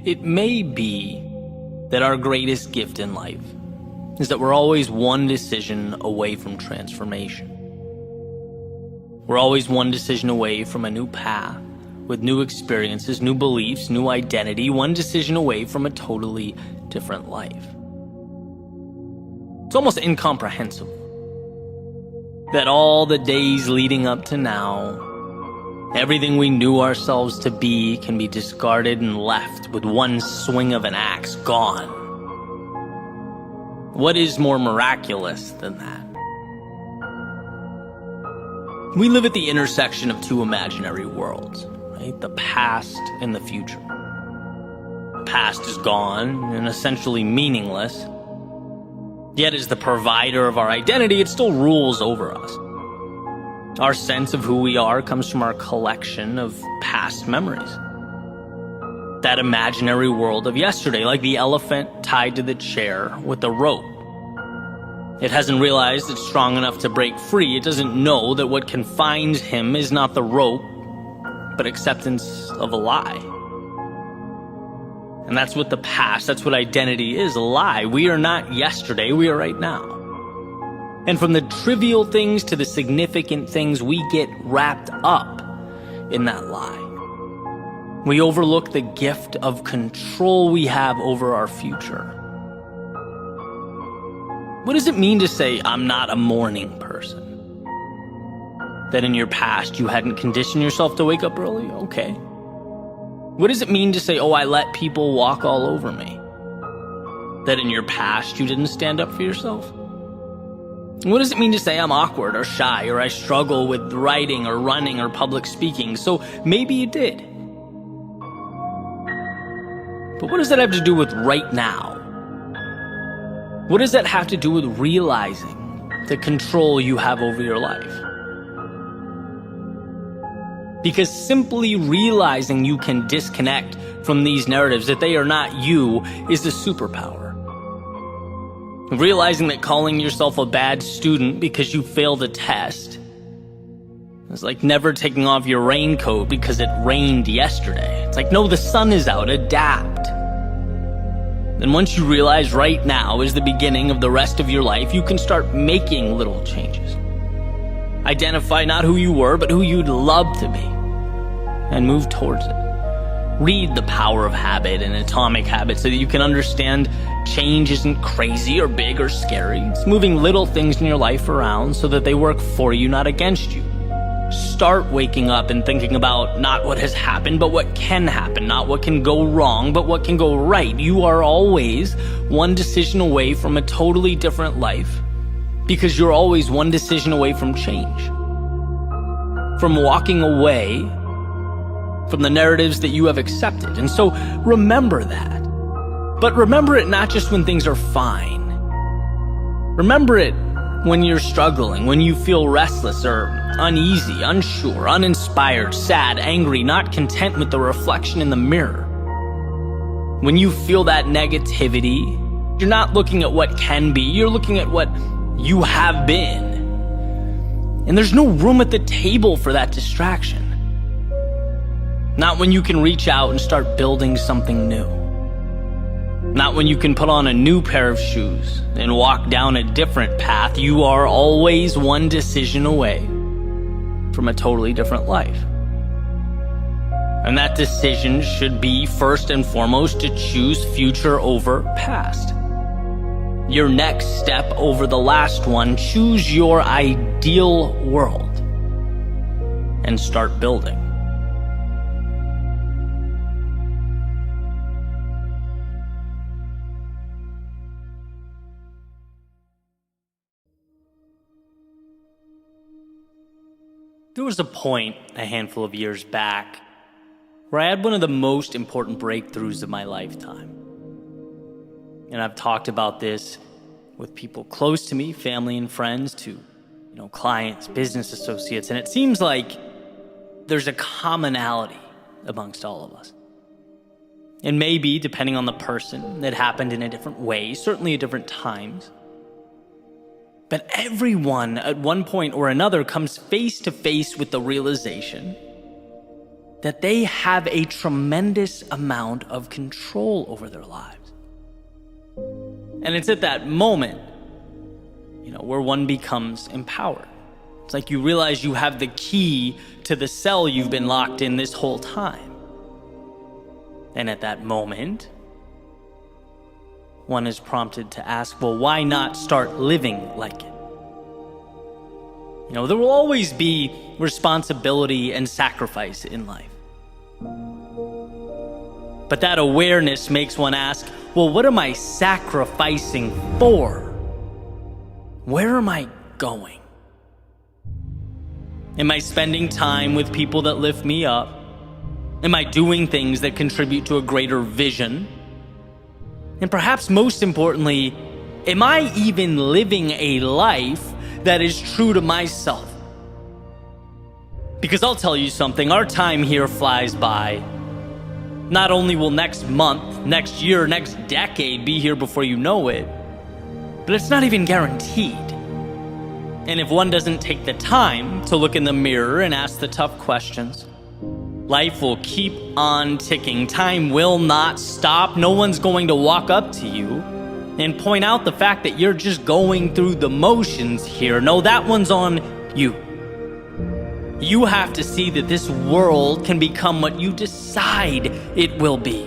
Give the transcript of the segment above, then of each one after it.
It may be that our greatest gift in life is that we're always one decision away from transformation. We're always one decision away from a new path, with new experiences, new beliefs, new identity, one decision away from a totally different life. It's almost incomprehensible that all the days leading up to now, everything we knew ourselves to be can be discarded and left with one swing of an axe, gone. What is more miraculous than that? We live at the intersection of two imaginary worlds, right? The past and the future. The past is gone and essentially meaningless. Yet as the provider of our identity, it still rules over us. Our sense of who we are comes from our collection of past memories. That imaginary world of yesterday, like the elephant tied to the chair with a rope. It hasn't realized it's strong enough to break free. It doesn't know that what confines him is not the rope, but acceptance of a lie. And that's what the past, that's what identity is, a lie. We are not yesterday, we are right now. And from the trivial things to the significant things, we get wrapped up in that lie. We overlook the gift of control we have over our future. What does it mean to say, I'm not a morning person? That in your past you hadn't conditioned yourself to wake up early? Okay. What does it mean to say, I let people walk all over me? That in your past you didn't stand up for yourself? What does it mean to say I'm awkward or shy or I struggle with writing or running or public speaking? So maybe you did. But what does that have to do with right now? What does that have to do with realizing the control you have over your life? Because simply realizing you can disconnect from these narratives, that they are not you, is a superpower. Realizing that calling yourself a bad student because you failed a test is like never taking off your raincoat because it rained yesterday. It's like, no, the sun is out, adapt. Then once you realize right now is the beginning of the rest of your life, you can start making little changes. Identify not who you were, but who you'd love to be, and move towards it. Read The Power of Habit and Atomic Habits so that you can understand change isn't crazy or big or scary. It's moving little things in your life around so that they work for you, not against you. Start waking up and thinking about not what has happened, but what can happen. Not what can go wrong, but what can go right. You are always one decision away from a totally different life, because you're always one decision away from change. From walking away from the narratives that you have accepted. And so remember that. But remember it not just when things are fine. Remember it when you're struggling, when you feel restless or uneasy, unsure, uninspired, sad, angry, not content with the reflection in the mirror. When you feel that negativity, you're not looking at what can be, you're looking at what you have been. And there's no room at the table for that distraction. Not when you can reach out and start building something new. Not when you can put on a new pair of shoes and walk down a different path. You are always one decision away from a totally different life. And that decision should be first and foremost to choose future over past. Your next step over the last one. Choose your ideal world and start building. There was a point a handful of years back where I had one of the most important breakthroughs of my lifetime. And I've talked about this with people close to me, family and friends, to clients, business associates, and it seems like there's a commonality amongst all of us. And maybe, depending on the person, it happened in a different way, certainly at different times. But everyone at one point or another comes face to face with the realization that they have a tremendous amount of control over their lives. And it's at that moment, where one becomes empowered. It's like you realize you have the key to the cell you've been locked in this whole time. And at that moment, one is prompted to ask, well, why not start living like it? There will always be responsibility and sacrifice in life. But that awareness makes one ask, well, what am I sacrificing for? Where am I going? Am I spending time with people that lift me up? Am I doing things that contribute to a greater vision? And perhaps most importantly, am I even living a life that is true to myself? Because I'll tell you something, our time here flies by. Not only will next month, next year, next decade be here before you know it, but it's not even guaranteed. And if one doesn't take the time to look in the mirror and ask the tough questions, life will keep on ticking. Time will not stop. No one's going to walk up to you and point out the fact that you're just going through the motions here. No, that one's on you. You have to see that this world can become what you decide it will be.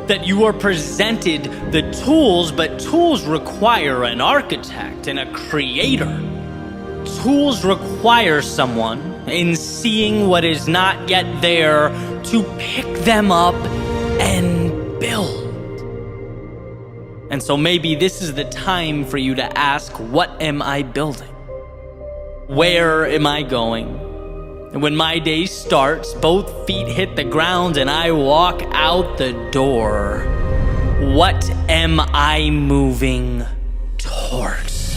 That you are presented the tools, but tools require an architect and a creator. Tools require someone in seeing what is not yet there to pick them up and build. And so maybe this is the time for you to ask, what am I building? Where am I going? And when my day starts, both feet hit the ground and I walk out the door, what am I moving towards?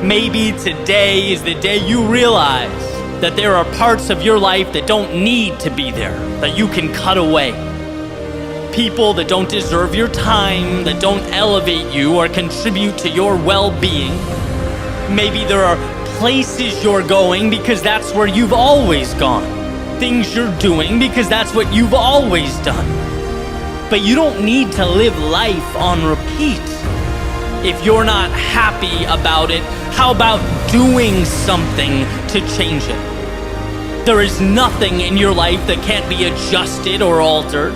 Maybe today is the day you realize that there are parts of your life that don't need to be there, that you can cut away. People that don't deserve your time, that don't elevate you or contribute to your well-being. Maybe there are places you're going because that's where you've always gone. Things you're doing because that's what you've always done. But you don't need to live life on repeat. If you're not happy about it, how about doing something to change it? There is nothing in your life that can't be adjusted or altered.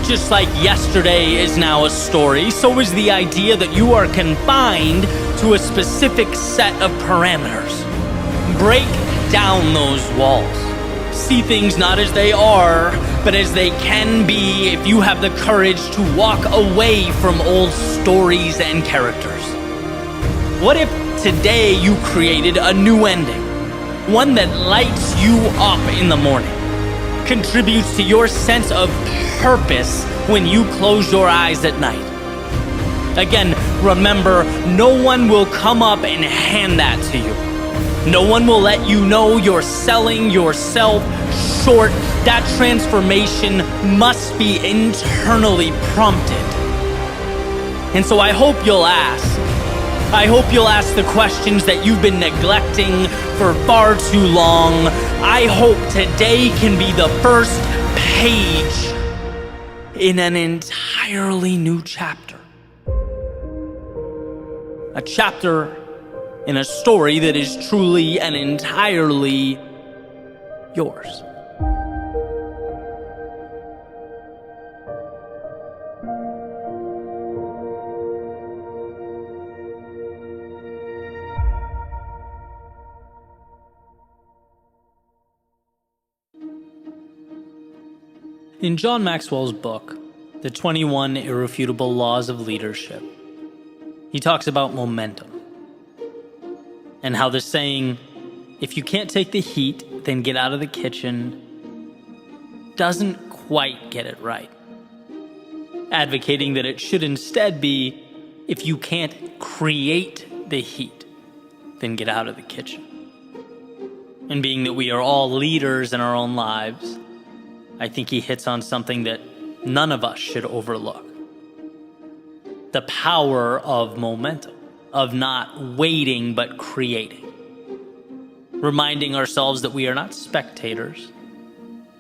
Just like yesterday is now a story, so is the idea that you are confined to a specific set of parameters. Break down those walls. See things not as they are, but as they can be if you have the courage to walk away from old stories and characters. What if today you created a new ending? One that lights you up in the morning, contributes to your sense of purpose when you close your eyes at night. Again, remember, no one will come up and hand that to you. No one will let you know you're selling yourself short. That transformation must be internally prompted. And so I hope you'll ask. I hope you'll ask the questions that you've been neglecting for far too long. I hope today can be the first page in an entirely new chapter. A chapter in a story that is truly and entirely yours. In John Maxwell's book, The 21 Irrefutable Laws of Leadership, he talks about momentum and how the saying, if you can't take the heat, then get out of the kitchen, doesn't quite get it right. Advocating that it should instead be, if you can't create the heat, then get out of the kitchen. And being that we are all leaders in our own lives, I think he hits on something that none of us should overlook. The power of momentum, of not waiting but creating. reminding ourselves that we are not spectators,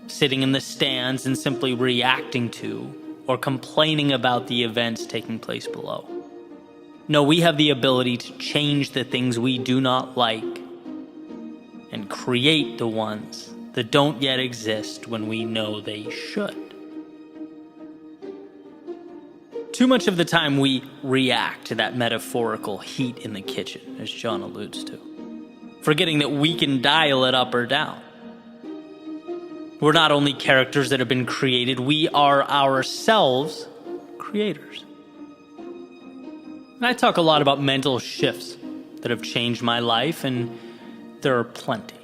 sitting in the stands and simply reacting to or complaining about the events taking place below. No, we have the ability to change the things we do not like and create the ones that don't yet exist when we know they should. Too much of the time we react to that metaphorical heat in the kitchen, as John alludes to, forgetting that we can dial it up or down. We're not only characters that have been created, we are ourselves creators. And I talk a lot about mental shifts that have changed my life, and there are plenty.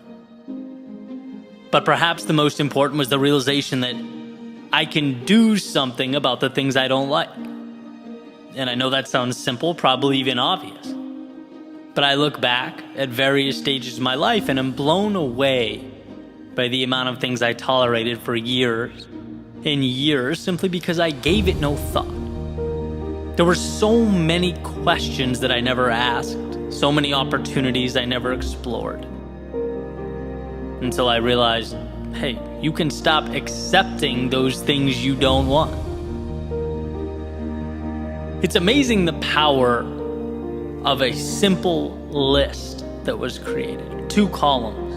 But perhaps the most important was the realization that I can do something about the things I don't like. And I know that sounds simple, probably even obvious. But I look back at various stages of my life and am blown away by the amount of things I tolerated for years and years simply because I gave it no thought. There were so many questions that I never asked, so many opportunities I never explored. Until I realized, hey, you can stop accepting those things you don't want. It's amazing the power of a simple list that was created. 2 columns.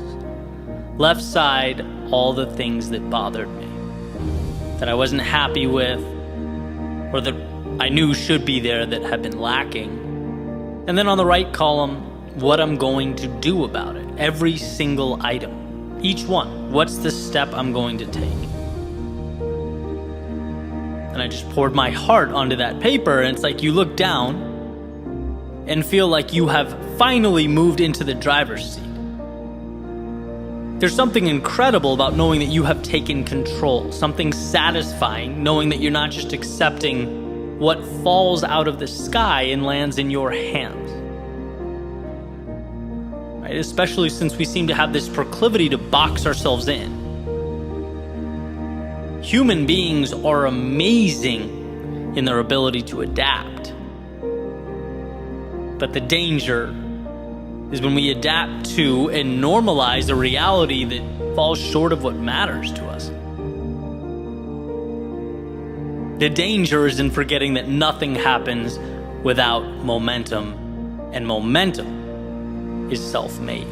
Left side, all the things that bothered me, that I wasn't happy with, or that I knew should be there that had been lacking. And then on the right column, what I'm going to do about it. Every single item. Each one. What's the step I'm going to take? And I just poured my heart onto that paper, and it's like you look down and feel like you have finally moved into the driver's seat. There's something incredible about knowing that you have taken control, something satisfying knowing that you're not just accepting what falls out of the sky and lands in your hands. Right? Especially since we seem to have this proclivity to box ourselves in. Human beings are amazing in their ability to adapt. But the danger is when we adapt to and normalize a reality that falls short of what matters to us. The danger is in forgetting that nothing happens without momentum, and momentum is self-made.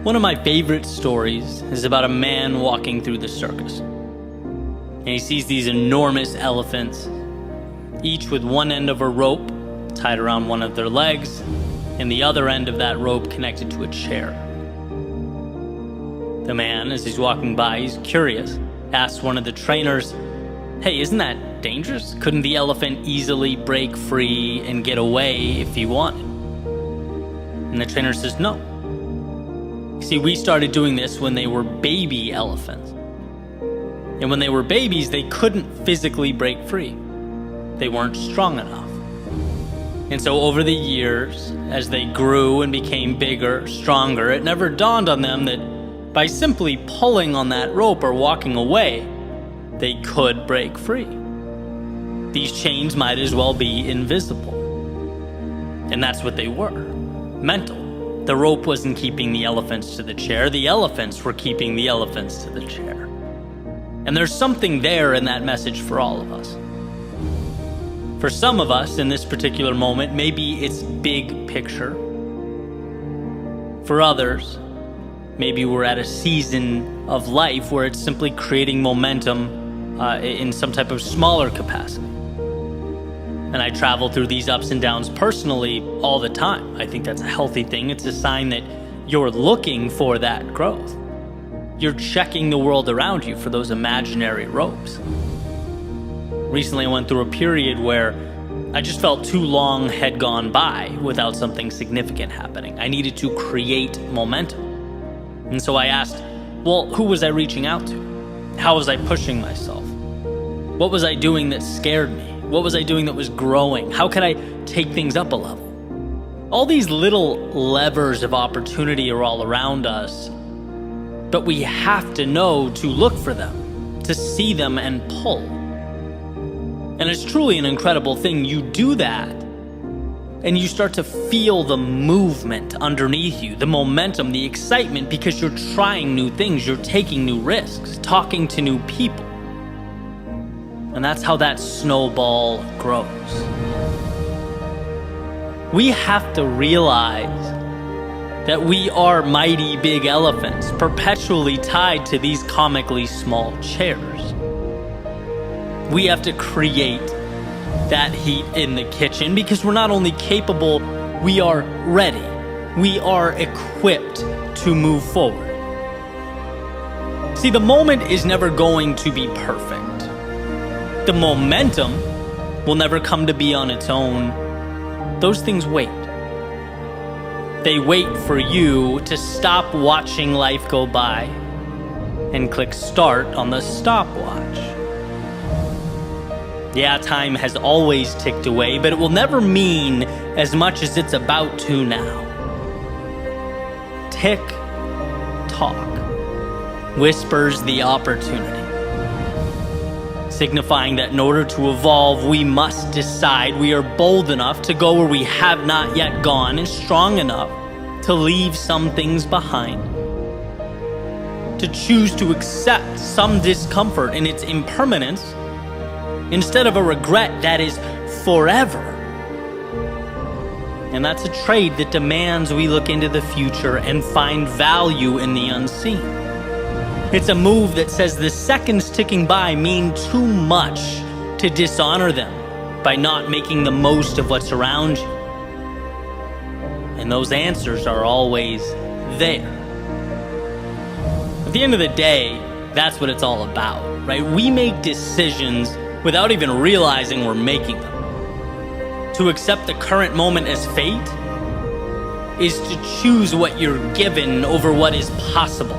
One of my favorite stories is about a man walking through the circus. And he sees these enormous elephants, each with one end of a rope tied around one of their legs, and the other end of that rope connected to a chair. The man, as he's walking by, he's curious, asks one of the trainers, "Hey, isn't that dangerous? Couldn't the elephant easily break free and get away if he wanted?" And the trainer says, "No. See, we started doing this when they were baby elephants. And when they were babies, they couldn't physically break free. They weren't strong enough. And so over the years, as they grew and became bigger, stronger, it never dawned on them that by simply pulling on that rope or walking away, they could break free. These chains might as well be invisible." And that's what they were. Mental. The rope wasn't keeping the elephants to the chair. The elephants were keeping the elephants to the chair. And there's something there in that message for all of us. For some of us in this particular moment, maybe it's big picture. For others, maybe we're at a season of life where it's simply creating momentum in some type of smaller capacity. And I travel through these ups and downs personally all the time. I think that's a healthy thing. It's a sign that you're looking for that growth. You're checking the world around you for those imaginary ropes. Recently, I went through a period where I just felt too long had gone by without something significant happening. I needed to create momentum. And so I asked, well, who was I reaching out to? How was I pushing myself? What was I doing that scared me? What was I doing that was growing? How could I take things up a level? All these little levers of opportunity are all around us, but we have to know to look for them, to see them and pull. And it's truly an incredible thing. You do that And you start to feel the movement underneath you, the momentum, the excitement, because you're trying new things, you're taking new risks, talking to new people. And that's how that snowball grows. We have to realize that we are mighty big elephants, perpetually tied to these comically small chairs. We have to create that heat in the kitchen because we're not only capable, we are ready. We are equipped to move forward. See, the moment is never going to be perfect. The momentum will never come to be on its own. Those things wait. They wait for you to stop watching life go by and click start on the stopwatch. Yeah, time has always ticked away, but it will never mean as much as it's about to now. Tick, tock, whispers the opportunity, signifying that in order to evolve, we must decide we are bold enough to go where we have not yet gone and strong enough to leave some things behind, to choose to accept some discomfort in its impermanence instead of a regret that is forever. And that's a trade that demands we look into the future and find value in the unseen. It's a move that says the seconds ticking by mean too much to dishonor them by not making the most of what's around you. And those answers are always there. At the end of the day, that's what it's all about, right? We make decisions without even realizing we're making them. To accept the current moment as fate is to choose what you're given over what is possible,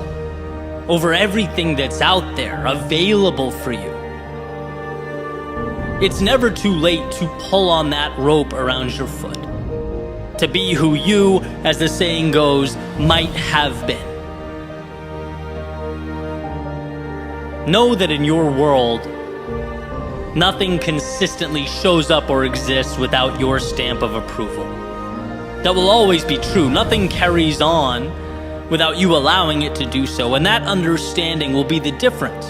over everything that's out there, available for you. It's never too late to pull on that rope around your foot, to be who you, as the saying goes, might have been. Know that in your world, nothing consistently shows up or exists without your stamp of approval. That will always be true. Nothing carries on without you allowing it to do so. And that understanding will be the difference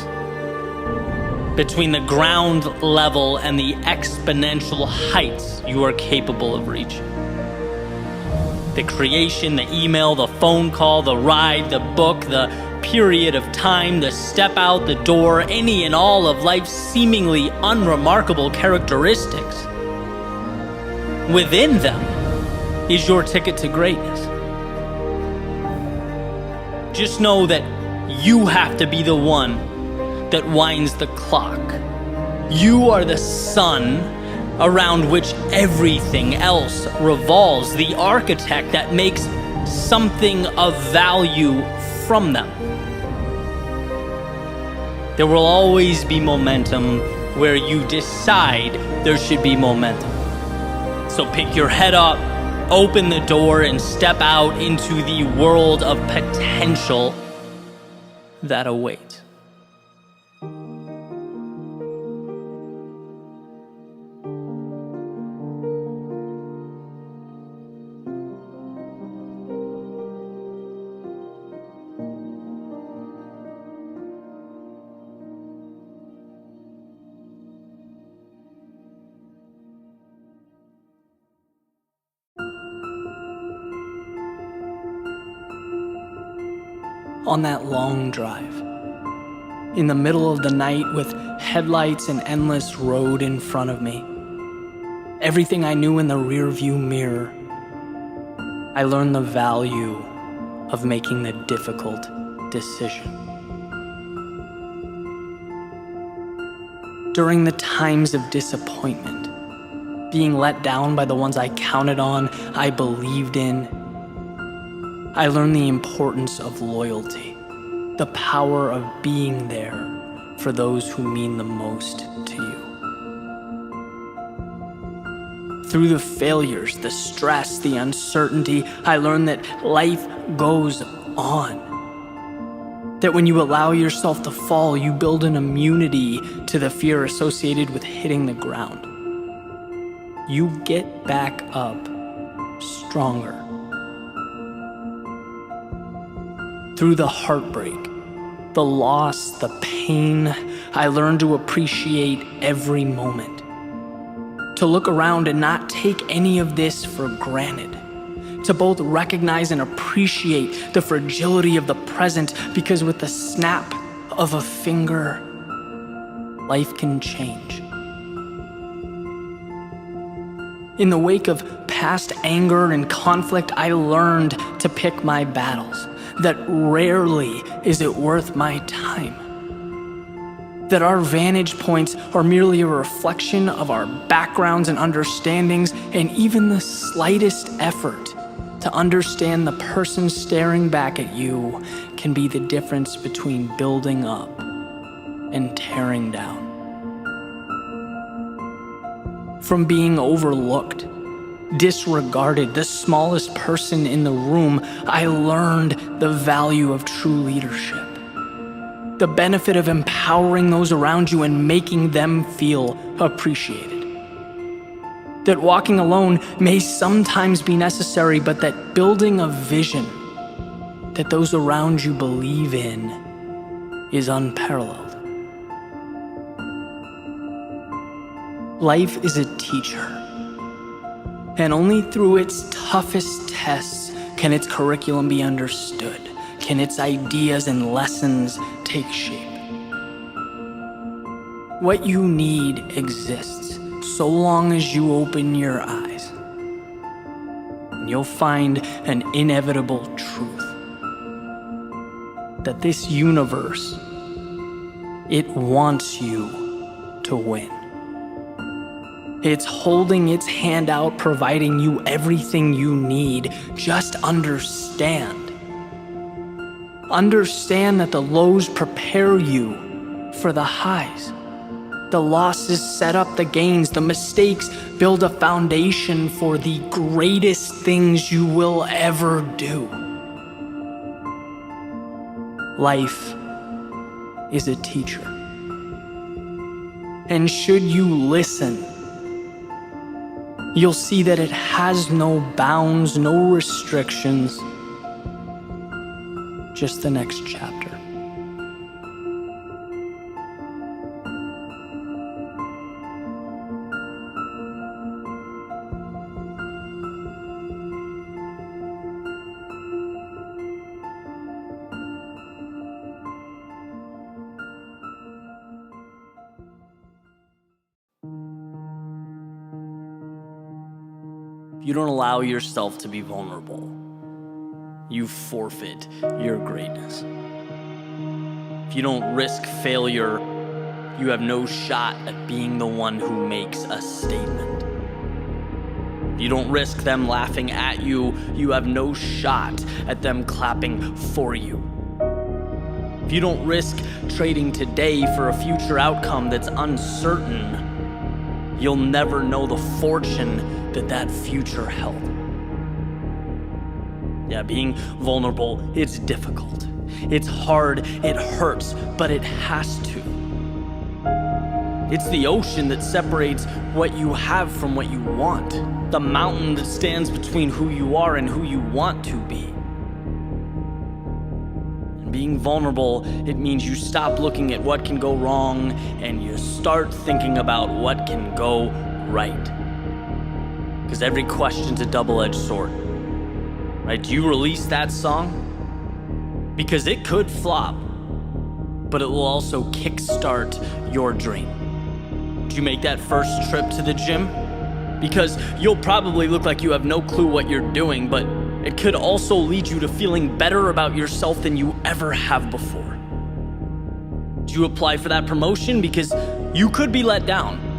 between the ground level and the exponential heights you are capable of reaching. The creation, the email, the phone call, the ride, the book, the period of time, the step out the door, any and all of life's seemingly unremarkable characteristics. Within them is your ticket to greatness. Just know that you have to be the one that winds the clock. You are the sun around which everything else revolves, the architect that makes something of value from them. There will always be momentum where you decide there should be momentum. So pick your head up, open the door, and step out into the world of potential that awaits. On that long drive, in the middle of the night with headlights and endless road in front of me, everything I knew in the rearview mirror, I learned the value of making the difficult decision. During the times of disappointment, being let down by the ones I counted on, I believed in, I learned the importance of loyalty, the power of being there for those who mean the most to you. Through the failures, the stress, the uncertainty, I learned that life goes on. That when you allow yourself to fall, you build an immunity to the fear associated with hitting the ground. You get back up stronger. Through the heartbreak, the loss, the pain, I learned to appreciate every moment. To look around and not take any of this for granted. To both recognize and appreciate the fragility of the present, because with the snap of a finger, life can change. In the wake of past anger and conflict, I learned to pick my battles. That rarely is it worth my time. That our vantage points are merely a reflection of our backgrounds and understandings, and even the slightest effort to understand the person staring back at you can be the difference between building up and tearing down. From being overlooked, disregarded, the smallest person in the room, I learned the value of true leadership. The benefit of empowering those around you and making them feel appreciated. That walking alone may sometimes be necessary, but that building a vision that those around you believe in is unparalleled. Life is a teacher, and only through its toughest tests can its curriculum be understood, can its ideas and lessons take shape. What you need exists so long as you open your eyes, and you'll find an inevitable truth. That this universe, it wants you to win. It's holding its hand out, providing you everything you need. Just understand. Understand that the lows prepare you for the highs. The losses set up the gains. The mistakes build a foundation for the greatest things you will ever do. Life is a teacher. And should you listen, you'll see that it has no bounds, no restrictions, just the next chapter. If you don't allow yourself to be vulnerable, you forfeit your greatness. If you don't risk failure, you have no shot at being the one who makes a statement. If you don't risk them laughing at you, you have no shot at them clapping for you. If you don't risk trading today for a future outcome that's uncertain, you'll never know the fortune that future held. Yeah, being vulnerable, it's difficult. It's hard, it hurts, but it has to. It's the ocean that separates what you have from what you want. The mountain that stands between who you are and who you want to be. And being vulnerable, it means you stop looking at what can go wrong and you start thinking about what can go right. Because every question's a double-edged sword. Right? Do you release that song? Because it could flop, but it will also kickstart your dream. Do you make that first trip to the gym? Because you'll probably look like you have no clue what you're doing, but it could also lead you to feeling better about yourself than you ever have before. Do you apply for that promotion? Because you could be let down.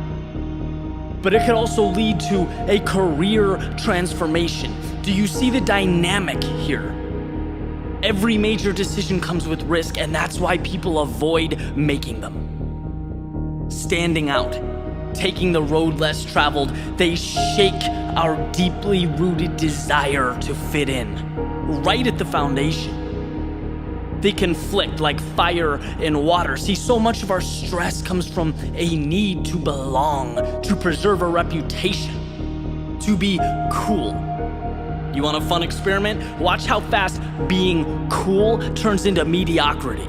But it could also lead to a career transformation. Do you see the dynamic here? Every major decision comes with risk, and that's why people avoid making them. Standing out, taking the road less traveled, they shake our deeply rooted desire to fit in, right at the foundation. They conflict like fire and water. See, so much of our stress comes from a need to belong, to preserve a reputation, to be cool. You want a fun experiment? Watch how fast being cool turns into mediocrity.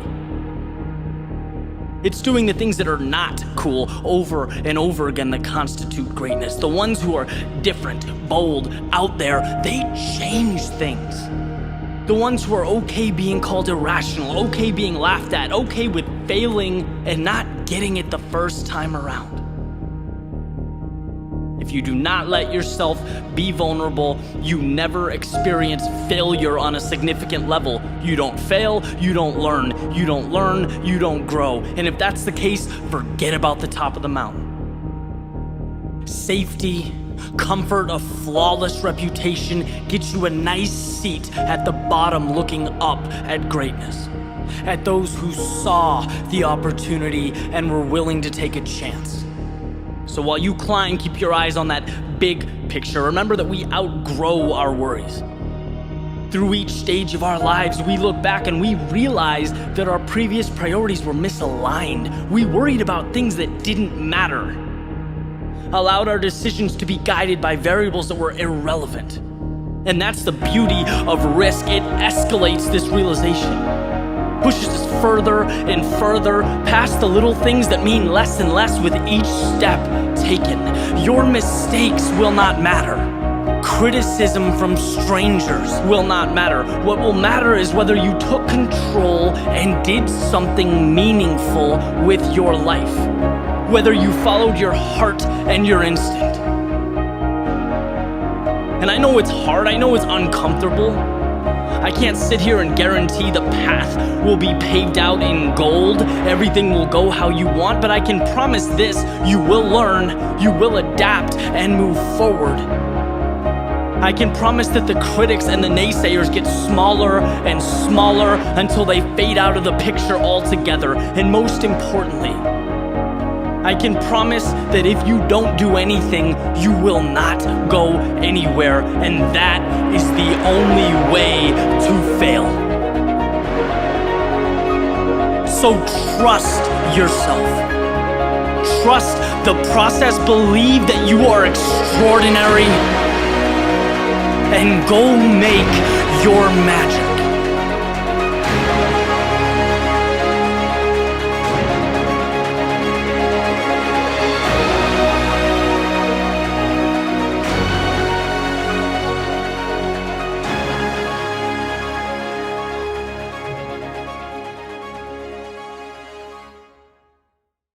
It's doing the things that are not cool over and over again that constitute greatness. The ones who are different, bold, out there, they change things. The ones who are okay being called irrational, okay being laughed at, okay with failing and not getting it the first time around. If you do not let yourself be vulnerable, you never experience failure on a significant level. You don't fail, you don't learn. You don't learn, you don't grow. And if that's the case, forget about the top of the mountain. Safety, comfort, a flawless reputation gets you a nice seat at the bottom looking up at greatness, at those who saw the opportunity and were willing to take a chance. So while you climb, keep your eyes on that big picture. Remember that we outgrow our worries. Through each stage of our lives, we look back and we realize that our previous priorities were misaligned. We worried about things that didn't matter, allowed our decisions to be guided by variables that were irrelevant. And that's the beauty of risk. It escalates this realization, pushes us further and further past the little things that mean less and less with each step taken. Your mistakes will not matter. Criticism from strangers will not matter. What will matter is whether you took control and did something meaningful with your life, whether you followed your heart and your instinct. And I know it's hard, I know it's uncomfortable. I can't sit here and guarantee the path will be paved out in gold, everything will go how you want, but I can promise this: you will learn, you will adapt, and move forward. I can promise that the critics and the naysayers get smaller and smaller until they fade out of the picture altogether. And most importantly, I can promise that if you don't do anything, you will not go anywhere, and that is the only way to fail. So trust yourself. Trust the process. Believe that you are extraordinary, and go make your magic.